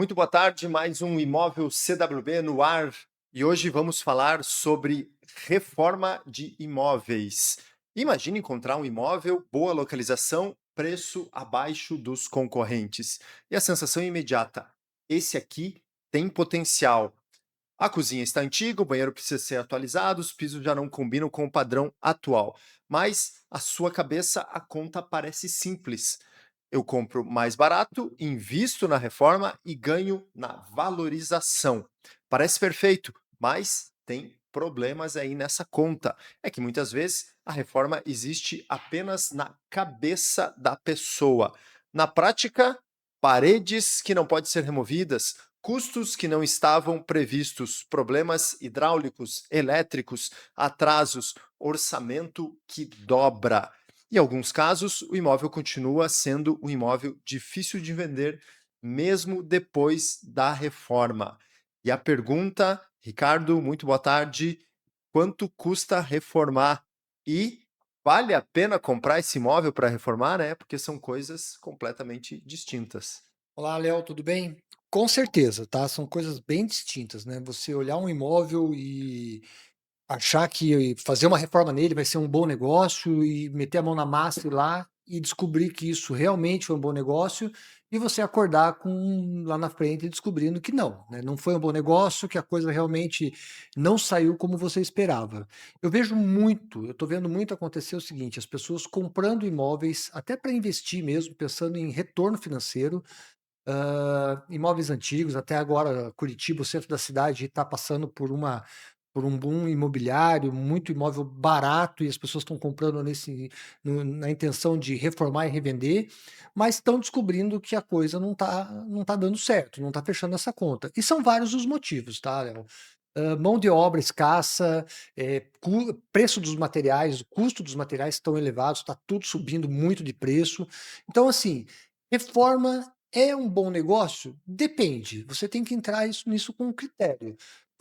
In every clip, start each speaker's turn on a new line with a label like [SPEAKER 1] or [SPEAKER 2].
[SPEAKER 1] Muito boa tarde, mais um Imóvel CWB no ar. E hoje vamos falar sobre reforma de imóveis. Imagine encontrar um imóvel, boa localização, preço abaixo dos concorrentes. E a sensação imediata: esse aqui tem potencial. A cozinha está antiga, o banheiro precisa ser atualizado, os pisos já não combinam com o padrão atual. Mas a sua cabeça, a conta parece simples. Eu compro mais barato, invisto na reforma e ganho na valorização. Parece perfeito, mas tem problemas aí nessa conta. É que muitas vezes a reforma existe apenas na cabeça da pessoa. Na prática, paredes que não podem ser removidas, custos que não estavam previstos, problemas hidráulicos, elétricos, atrasos, orçamento que dobra. Em alguns casos, o imóvel continua sendo um imóvel difícil de vender, mesmo depois da reforma. E a pergunta, Ricardo, muito boa tarde: quanto custa reformar? E vale a pena comprar esse imóvel para reformar, né? Porque são coisas completamente distintas.
[SPEAKER 2] Olá, Léo, tudo bem? Com certeza, tá? São coisas bem distintas, né? Você olhar um imóvel e achar que fazer uma reforma nele vai ser um bom negócio e meter a mão na massa e ir lá e descobrir que isso realmente foi um bom negócio e você acordar com lá na frente descobrindo que não, né? Não foi um bom negócio, que a coisa realmente não saiu como você esperava. Eu estou vendo muito acontecer o seguinte, as pessoas comprando imóveis até para investir mesmo, pensando em retorno financeiro. Imóveis antigos, até agora Curitiba, o centro da cidade, está passando por um boom imobiliário, muito imóvel barato e as pessoas estão comprando na intenção de reformar e revender, mas estão descobrindo que a coisa não tá dando certo, não está fechando essa conta. E são vários os motivos, tá, Léo? Mão de obra escassa, preço dos materiais, o custo dos materiais estão elevados, está tudo subindo muito de preço. Então, assim, reforma é um bom negócio? Depende, você tem que entrar nisso com critério.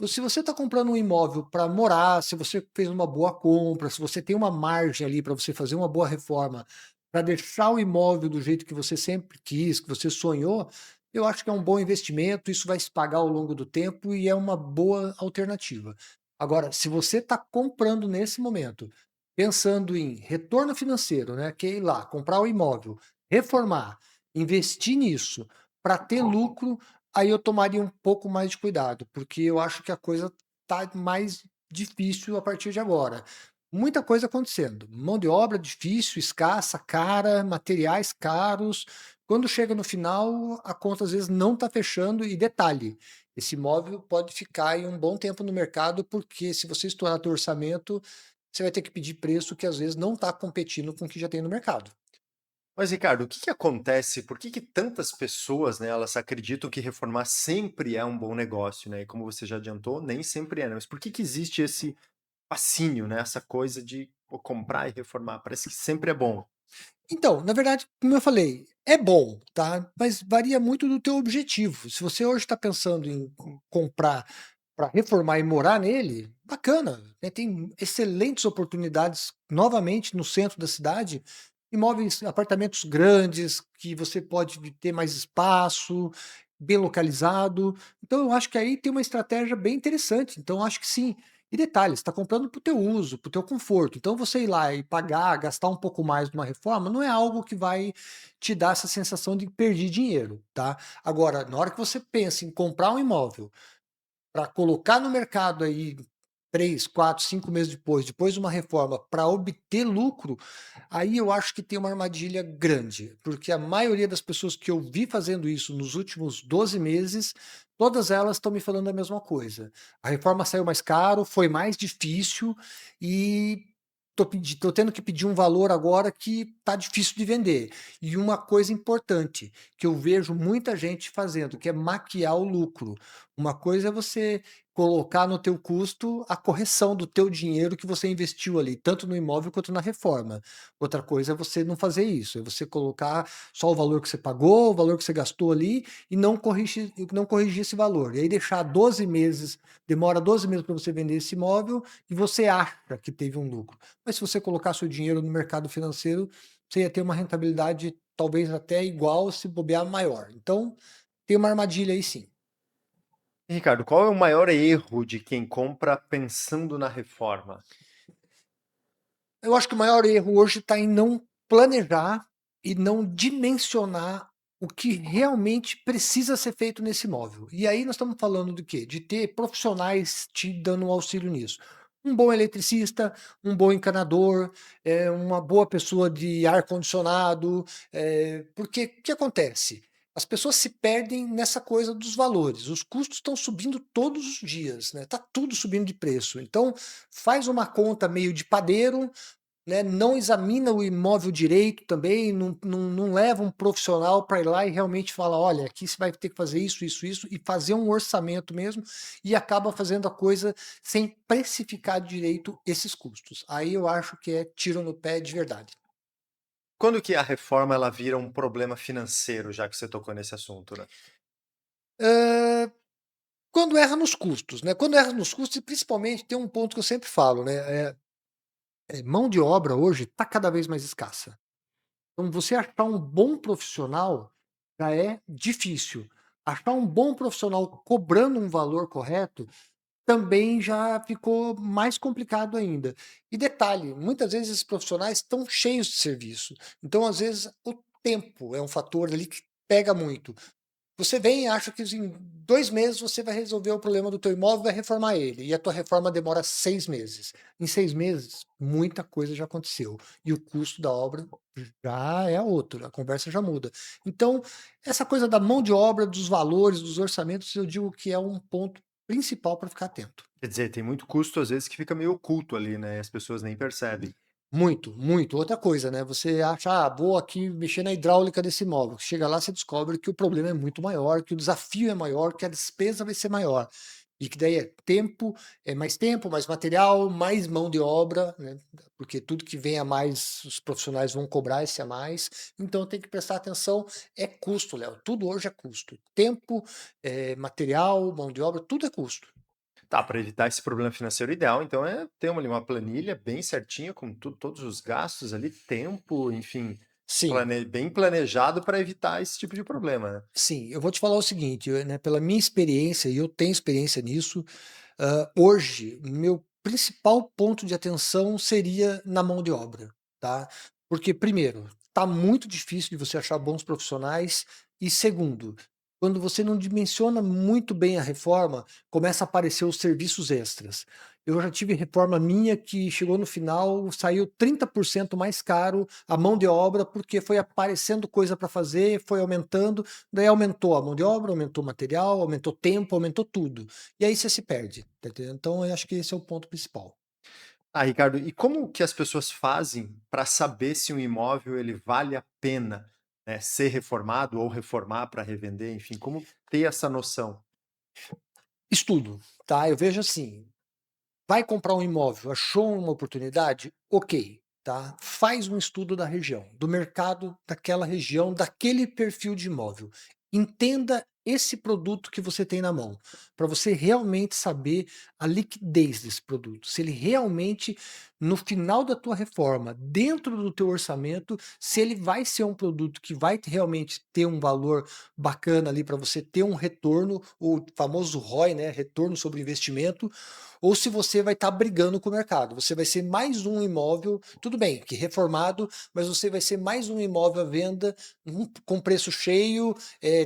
[SPEAKER 2] Se você está comprando um imóvel para morar, se você fez uma boa compra, se você tem uma margem ali para você fazer uma boa reforma, para deixar o imóvel do jeito que você sempre quis, que você sonhou, eu acho que é um bom investimento, isso vai se pagar ao longo do tempo e é uma boa alternativa. Agora, se você está comprando nesse momento, pensando em retorno financeiro, né, que é ir lá, comprar o imóvel, reformar, investir nisso para ter lucro, aí eu tomaria um pouco mais de cuidado, porque eu acho que a coisa tá mais difícil a partir de agora. Muita coisa acontecendo, mão de obra difícil, escassa, cara, materiais caros. Quando chega no final, a conta às vezes não está fechando e detalhe, esse imóvel pode ficar aí um bom tempo no mercado, porque se você estourar teu orçamento, você vai ter que pedir preço que às vezes não está competindo com o que já tem no mercado.
[SPEAKER 1] Mas, Ricardo, o que que acontece? Por que que tantas pessoas, né, elas acreditam que reformar sempre é um bom negócio, né? E como você já adiantou, nem sempre é, né? Mas por que que existe esse fascínio, né? Essa coisa de pô, comprar e reformar? Parece que sempre é bom.
[SPEAKER 2] Então, na verdade, como eu falei, é bom, tá? Mas varia muito do teu objetivo. Se você hoje está pensando em comprar para reformar e morar nele, bacana, né? Tem excelentes oportunidades novamente no centro da cidade, imóveis, apartamentos grandes que você pode ter mais espaço, bem localizado. Então, eu acho que aí tem uma estratégia bem interessante. Então, eu acho que sim. E detalhe, você está comprando para o teu uso, para o teu conforto. Então você ir lá e pagar, gastar um pouco mais numa reforma, não é algo que vai te dar essa sensação de perder dinheiro, tá? Agora, na hora que você pensa em comprar um imóvel para colocar no mercado aí 3, 4, 5 meses depois de uma reforma, para obter lucro, aí eu acho que tem uma armadilha grande, porque a maioria das pessoas que eu vi fazendo isso nos últimos 12 meses, todas elas estão me falando a mesma coisa. A reforma saiu mais caro, foi mais difícil e tô tendo que pedir um valor agora que tá difícil de vender. E uma coisa importante, que eu vejo muita gente fazendo, que é maquiar o lucro. Uma coisa é você colocar no teu custo a correção do teu dinheiro que você investiu ali, tanto no imóvel quanto na reforma. Outra coisa é você não fazer isso, é você colocar só o valor que você pagou, o valor que você gastou ali e não corrigir esse valor. E aí deixar 12 meses, demora 12 meses para você vender esse imóvel e você acha que teve um lucro. Mas se você colocar seu dinheiro no mercado financeiro, você ia ter uma rentabilidade talvez até igual, se bobear maior. Então, tem uma armadilha aí sim.
[SPEAKER 1] E, Ricardo, qual é o maior erro de quem compra pensando na reforma?
[SPEAKER 2] Eu acho que o maior erro hoje está em não planejar e não dimensionar o que realmente precisa ser feito nesse imóvel. E aí nós estamos falando do quê? De ter profissionais te dando um auxílio nisso. Um bom eletricista, um bom encanador, uma boa pessoa de ar-condicionado, porque o que acontece? As pessoas se perdem nessa coisa dos valores. Os custos estão subindo todos os dias, né? Tá tudo subindo de preço. Então, faz uma conta meio de padeiro, né, não examina o imóvel direito também, não leva um profissional para ir lá e realmente falar: olha, aqui você vai ter que fazer isso, isso, isso, e fazer um orçamento mesmo, e acaba fazendo a coisa sem precificar direito esses custos. Aí eu acho que é tiro no pé de verdade.
[SPEAKER 1] Quando que a reforma ela vira um problema financeiro, já que você tocou nesse assunto, né?
[SPEAKER 2] Hã, quando erra nos custos, né, quando erra nos custos e principalmente tem um ponto que eu sempre falo, né, mão de obra hoje está cada vez mais escassa. Então você achar um bom profissional já é difícil. Achar um bom profissional cobrando um valor correto também já ficou mais complicado ainda. E detalhe, muitas vezes esses profissionais estão cheios de serviço. Então, às vezes, o tempo é um fator ali que pega muito. Você vem e acha que em 2 meses você vai resolver o problema do teu imóvel e vai reformar ele, e a tua reforma demora 6 meses. Em 6 meses, muita coisa já aconteceu, e o custo da obra já é outro, a conversa já muda. Então, essa coisa da mão de obra, dos valores, dos orçamentos, eu digo que é um ponto principal para ficar atento.
[SPEAKER 1] Quer dizer, tem muito custo, às vezes, que fica meio oculto ali, né? E as pessoas nem percebem.
[SPEAKER 2] Muito, muito. Outra coisa, né, você acha: "Ah, vou aqui mexer na hidráulica desse imóvel", chega lá, você descobre que o problema é muito maior, que o desafio é maior, que a despesa vai ser maior. E que daí é mais tempo, mais material, mais mão de obra, né, porque tudo que vem a mais, os profissionais vão cobrar esse a mais, então tem que prestar atenção, é custo, Léo, tudo hoje é custo. Tempo, material, mão de obra, tudo é custo.
[SPEAKER 1] Tá, para evitar esse problema financeiro, ideal, então, é ter ali uma planilha bem certinha com todos os gastos ali, tempo, enfim,
[SPEAKER 2] Sim.
[SPEAKER 1] bem planejado para evitar esse tipo de problema, né?
[SPEAKER 2] Sim, eu vou te falar o seguinte, né, pela minha experiência, e eu tenho experiência nisso, hoje, meu principal ponto de atenção seria na mão de obra, tá? Porque, primeiro, tá muito difícil de você achar bons profissionais, e segundo, quando você não dimensiona muito bem a reforma, começa a aparecer os serviços extras. Eu já tive reforma minha que chegou no final, saiu 30% mais caro a mão de obra, porque foi aparecendo coisa para fazer, foi aumentando, daí aumentou a mão de obra, aumentou o material, aumentou o tempo, aumentou tudo. E aí você se perde, tá entendendo? Então eu acho que esse é o ponto principal.
[SPEAKER 1] Ah, Ricardo, e como que as pessoas fazem para saber se um imóvel ele vale a pena, né, ser reformado ou reformar para revender, enfim, como ter essa noção?
[SPEAKER 2] Estudo, tá? Eu vejo assim, vai comprar um imóvel, achou uma oportunidade? Ok, tá? Faz um estudo da região, do mercado daquela região, daquele perfil de imóvel. Entenda esse produto que você tem na mão, para você realmente saber a liquidez desse produto. Se ele realmente, no final da tua reforma, dentro do teu orçamento, se ele vai ser um produto que vai realmente ter um valor bacana ali para você ter um retorno, o famoso ROI, né? Retorno sobre investimento, ou se você vai estar brigando com o mercado. Você vai ser mais um imóvel, tudo bem, que reformado, mas você vai ser mais um imóvel à venda, com preço cheio,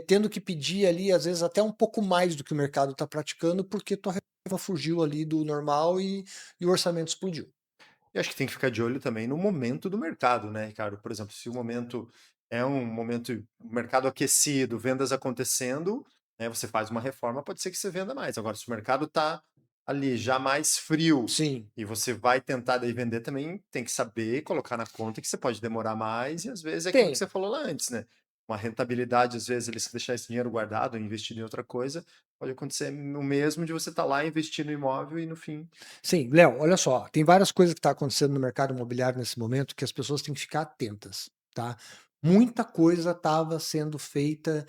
[SPEAKER 2] tendo que pedir ali, às vezes, até um pouco mais do que o mercado está praticando, porque tua reserva fugiu ali do normal e o orçamento explodiu.
[SPEAKER 1] E acho que tem que ficar de olho também no momento do mercado, né, Ricardo? Por exemplo, se o momento é um momento, mercado aquecido, vendas acontecendo, né, você faz uma reforma, pode ser que você venda mais. Agora, se o mercado está ali já mais frio
[SPEAKER 2] Sim,
[SPEAKER 1] e você vai tentar daí vender também, tem que saber colocar na conta que você pode demorar mais e às vezes é aquilo que
[SPEAKER 2] tem.
[SPEAKER 1] você falou lá antes, né? Uma rentabilidade, às vezes, ele se deixar esse dinheiro guardado, investido em outra coisa, pode acontecer o mesmo de você estar lá investindo no imóvel e no fim.
[SPEAKER 2] Sim, Léo, olha só, tem várias coisas que tá acontecendo no mercado imobiliário nesse momento que as pessoas têm que ficar atentas, tá? Muita coisa estava sendo feita,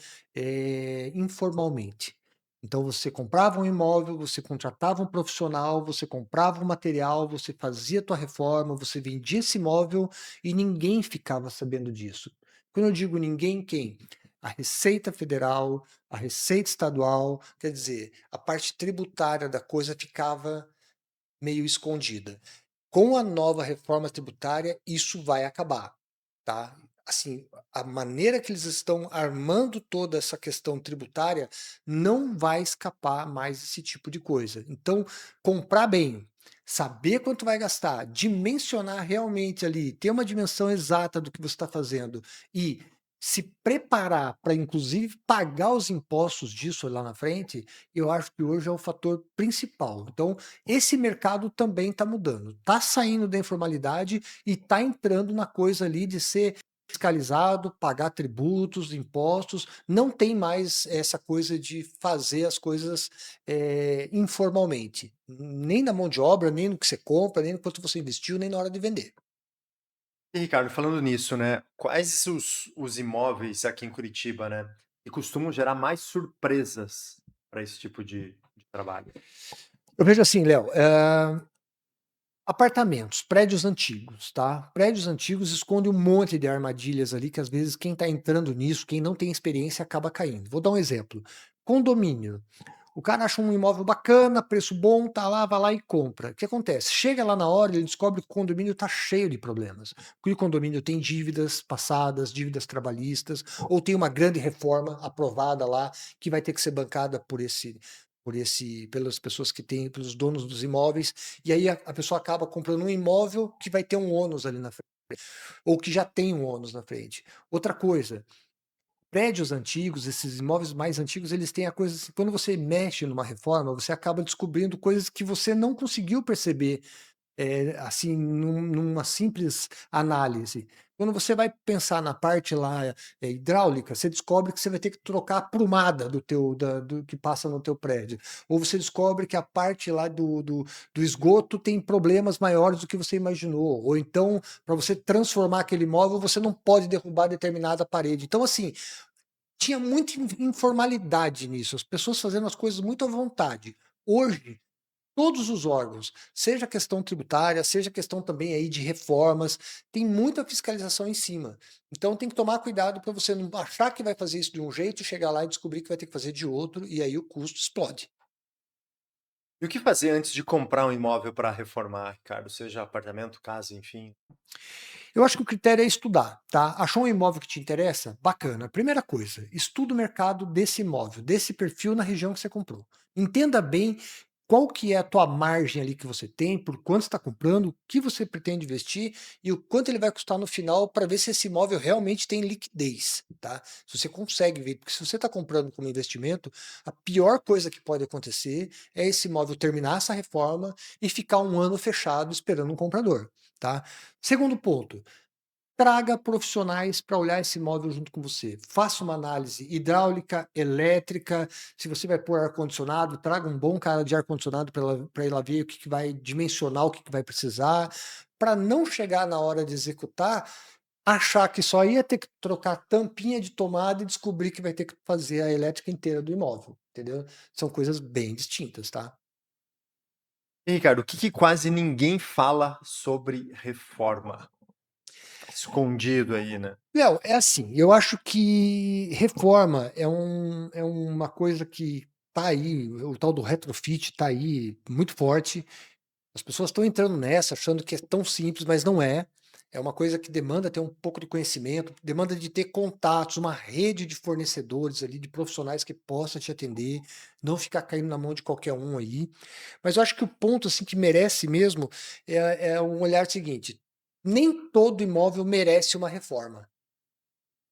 [SPEAKER 2] informalmente. Então você comprava um imóvel, você contratava um profissional, você comprava um material, você fazia a tua reforma, você vendia esse imóvel e ninguém ficava sabendo disso. Quando eu digo ninguém, quem? a Receita Federal, a Receita Estadual, quer dizer, a parte tributária da coisa ficava meio escondida. Com a nova reforma tributária, isso vai acabar, tá? Assim, a maneira que eles estão armando toda essa questão tributária não vai escapar mais esse tipo de coisa. Então, comprar bem, saber quanto vai gastar, dimensionar realmente ali, ter uma dimensão exata do que você está fazendo e se preparar para, inclusive, pagar os impostos disso lá na frente, eu acho que hoje é o fator principal. Então, esse mercado também está mudando, está saindo da informalidade e está entrando na coisa ali de ser fiscalizado, pagar tributos, impostos, não tem mais essa coisa de fazer as coisas informalmente, nem na mão de obra, nem no que você compra, nem no quanto você investiu, nem na hora de vender.
[SPEAKER 1] E Ricardo, falando nisso, né, quais os imóveis aqui em Curitiba, né, que costumam gerar mais surpresas para esse tipo de trabalho?
[SPEAKER 2] Eu vejo assim, Léo, apartamentos, prédios antigos, tá? Prédios antigos escondem um monte de armadilhas ali que às vezes quem está entrando nisso, quem não tem experiência, acaba caindo. Vou dar um exemplo. Condomínio. O cara acha um imóvel bacana, preço bom, tá lá, vai lá e compra. O que acontece? Chega lá na hora, ele descobre que o condomínio está cheio de problemas. Porque o condomínio tem dívidas passadas, dívidas trabalhistas, ou tem uma grande reforma aprovada lá que vai ter que ser bancada pelas pessoas que têm, pelos donos dos imóveis, e aí a pessoa acaba comprando um imóvel que vai ter um ônus ali na frente, ou que já tem um ônus na frente. Outra coisa, prédios antigos, esses imóveis mais antigos, eles têm a coisa assim, quando você mexe numa reforma, você acaba descobrindo coisas que você não conseguiu perceber, assim, numa simples análise. Quando você vai pensar na parte lá, hidráulica, você descobre que você vai ter que trocar a prumada do que passa no teu prédio. Ou você descobre que a parte lá do esgoto tem problemas maiores do que você imaginou. Ou então, para você transformar aquele imóvel, você não pode derrubar determinada parede. Então, assim, tinha muita informalidade nisso, as pessoas fazendo as coisas muito à vontade. Hoje, todos os órgãos, seja questão tributária, seja questão também aí de reformas, tem muita fiscalização em cima. Então tem que tomar cuidado para você não achar que vai fazer isso de um jeito, chegar lá e descobrir que vai ter que fazer de outro, e aí o custo explode.
[SPEAKER 1] E o que fazer antes de comprar um imóvel para reformar, Ricardo? Seja apartamento, casa, enfim.
[SPEAKER 2] Eu acho que o critério é estudar, tá? Achou um imóvel que te interessa? Bacana. Primeira coisa, estuda o mercado desse imóvel, desse perfil na região que você comprou. Entenda bem qual que é a tua margem ali que você tem, por quanto você está comprando, o que você pretende investir e o quanto ele vai custar no final para ver se esse imóvel realmente tem liquidez, tá? Se você consegue ver, porque se você está comprando como investimento, a pior coisa que pode acontecer é esse imóvel terminar essa reforma e ficar um ano fechado esperando um comprador, tá? Segundo ponto, traga profissionais para olhar esse imóvel junto com você. Faça uma análise hidráulica, elétrica. Se você vai pôr ar-condicionado, traga um bom cara de ar-condicionado para ir lá ver o que, que vai dimensionar, o que, que vai precisar, para não chegar na hora de executar, achar que só ia ter que trocar tampinha de tomada e descobrir que vai ter que fazer a elétrica inteira do imóvel, entendeu? São coisas bem distintas, tá?
[SPEAKER 1] E Ricardo, o que quase ninguém fala sobre reforma? Tá escondido aí, né?
[SPEAKER 2] Léo, é assim, eu acho que reforma é uma coisa que tá aí, o tal do retrofit tá aí muito forte. As pessoas estão entrando nessa, achando que é tão simples, mas não é. É uma coisa que demanda ter um pouco de conhecimento, demanda de ter contatos, uma rede de fornecedores ali, de profissionais que possam te atender, não ficar caindo na mão de qualquer um aí. Mas eu acho que o ponto assim que merece mesmo é um olhar seguinte: nem todo imóvel merece uma reforma.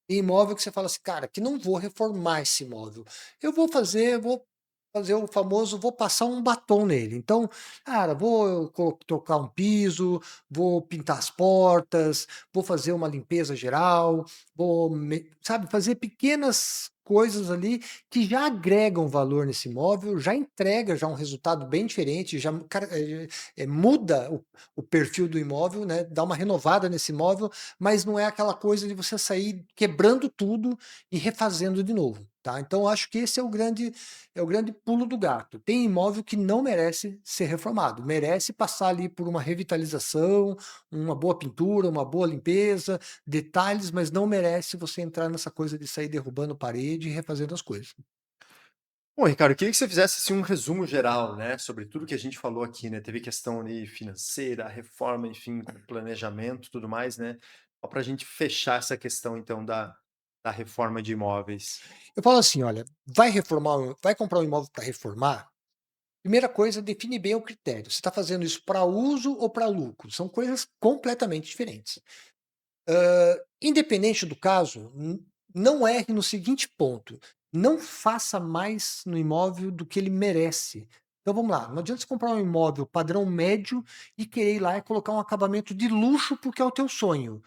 [SPEAKER 2] Tem imóvel que você fala assim: "Cara, que não vou reformar esse imóvel. Vou fazer o famoso, vou passar um batom nele". Então, cara, vou trocar um piso, vou pintar as portas, vou fazer uma limpeza geral, sabe, fazer pequenas coisas ali que já agregam valor nesse imóvel, já entrega já um resultado bem diferente, já muda o perfil do imóvel, né, dá uma renovada nesse imóvel, mas não é aquela coisa de você sair quebrando tudo e refazendo de novo. tá? Então acho que esse é o grande pulo do gato. Tem imóvel que não merece ser reformado, merece passar ali por uma revitalização, uma boa pintura, uma boa limpeza, detalhes, mas não merece você entrar nessa coisa de sair derrubando parede e refazendo as coisas.
[SPEAKER 1] Bom, Ricardo, eu queria que você fizesse assim, um resumo geral, né, sobre tudo que a gente falou aqui, né? Teve questão ali financeira, reforma, enfim, planejamento, tudo mais, né? Só para a gente fechar essa questão, então, da reforma de imóveis.
[SPEAKER 2] Eu falo assim, olha, vai comprar um imóvel para reformar. Primeira coisa, define bem o critério. Você está fazendo isso para uso ou para lucro? São coisas completamente diferentes. Independente do caso, não erre no seguinte ponto: não faça mais no imóvel do que ele merece. Então vamos lá, não adianta você comprar um imóvel padrão médio e querer ir lá e colocar um acabamento de luxo porque é o teu sonho.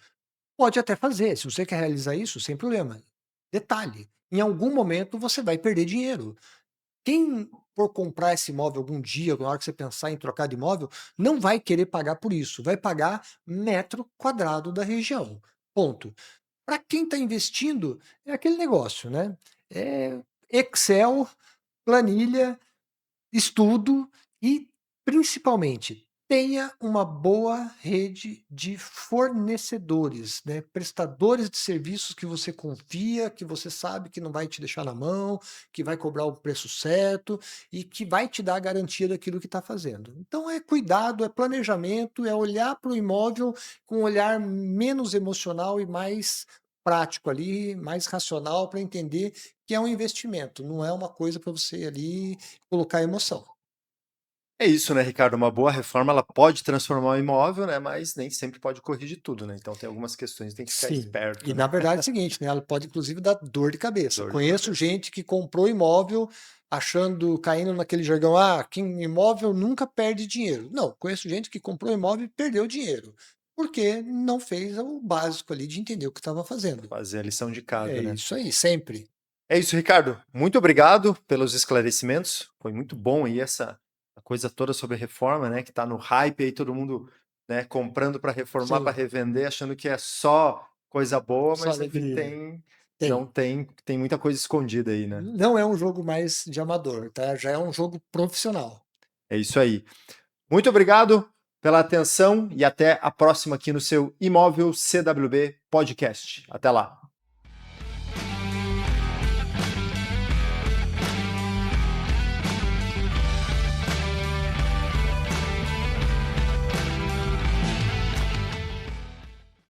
[SPEAKER 2] Pode até fazer, se você quer realizar isso, sem problema. Detalhe: em algum momento você vai perder dinheiro. Quem for comprar esse imóvel algum dia, na hora que você pensar em trocar de imóvel, não vai querer pagar por isso, vai pagar metro quadrado da região. Ponto. Para quem está investindo, é aquele negócio, né? É Excel, planilha, estudo e, principalmente, tenha uma boa rede de fornecedores, né? Prestadores de serviços que você confia, que você sabe que não vai te deixar na mão, que vai cobrar o preço certo e que vai te dar a garantia daquilo que está fazendo. Então é cuidado, é planejamento, é olhar para o imóvel com um olhar menos emocional e mais prático ali, mais racional para entender que é um investimento, não é uma coisa para você ali colocar emoção.
[SPEAKER 1] É isso, né, Ricardo? Uma boa reforma, ela pode transformar o imóvel, né, mas nem sempre pode corrigir tudo, né? Então tem algumas questões que tem que ficar
[SPEAKER 2] Sim.
[SPEAKER 1] esperto,
[SPEAKER 2] E
[SPEAKER 1] né?
[SPEAKER 2] na verdade é o seguinte, né, ela pode inclusive dar dor de cabeça.
[SPEAKER 1] Dor de
[SPEAKER 2] Conheço
[SPEAKER 1] cabeça.
[SPEAKER 2] gente que comprou imóvel achando, caindo naquele jargão, quem imóvel nunca perde dinheiro. Não, conheço gente que comprou imóvel e perdeu dinheiro, porque não fez o básico ali de entender o que estava fazendo.
[SPEAKER 1] Fazer a lição de
[SPEAKER 2] É
[SPEAKER 1] casa, né?
[SPEAKER 2] isso aí, sempre.
[SPEAKER 1] É isso, Ricardo. Muito obrigado pelos esclarecimentos. Foi muito bom aí essa a coisa toda sobre reforma, né? Que tá no hype aí, todo mundo, né, comprando para reformar, para
[SPEAKER 2] Sim,
[SPEAKER 1] revender, achando que é só coisa boa,
[SPEAKER 2] só
[SPEAKER 1] mas no fim
[SPEAKER 2] alegria.
[SPEAKER 1] não
[SPEAKER 2] Tem.
[SPEAKER 1] tem muita coisa escondida aí, né?
[SPEAKER 2] Não é um jogo mais de amador, tá? Já é um jogo profissional.
[SPEAKER 1] É isso aí. Muito obrigado pela atenção e até a próxima aqui no seu Imóvel CWB Podcast. Até lá.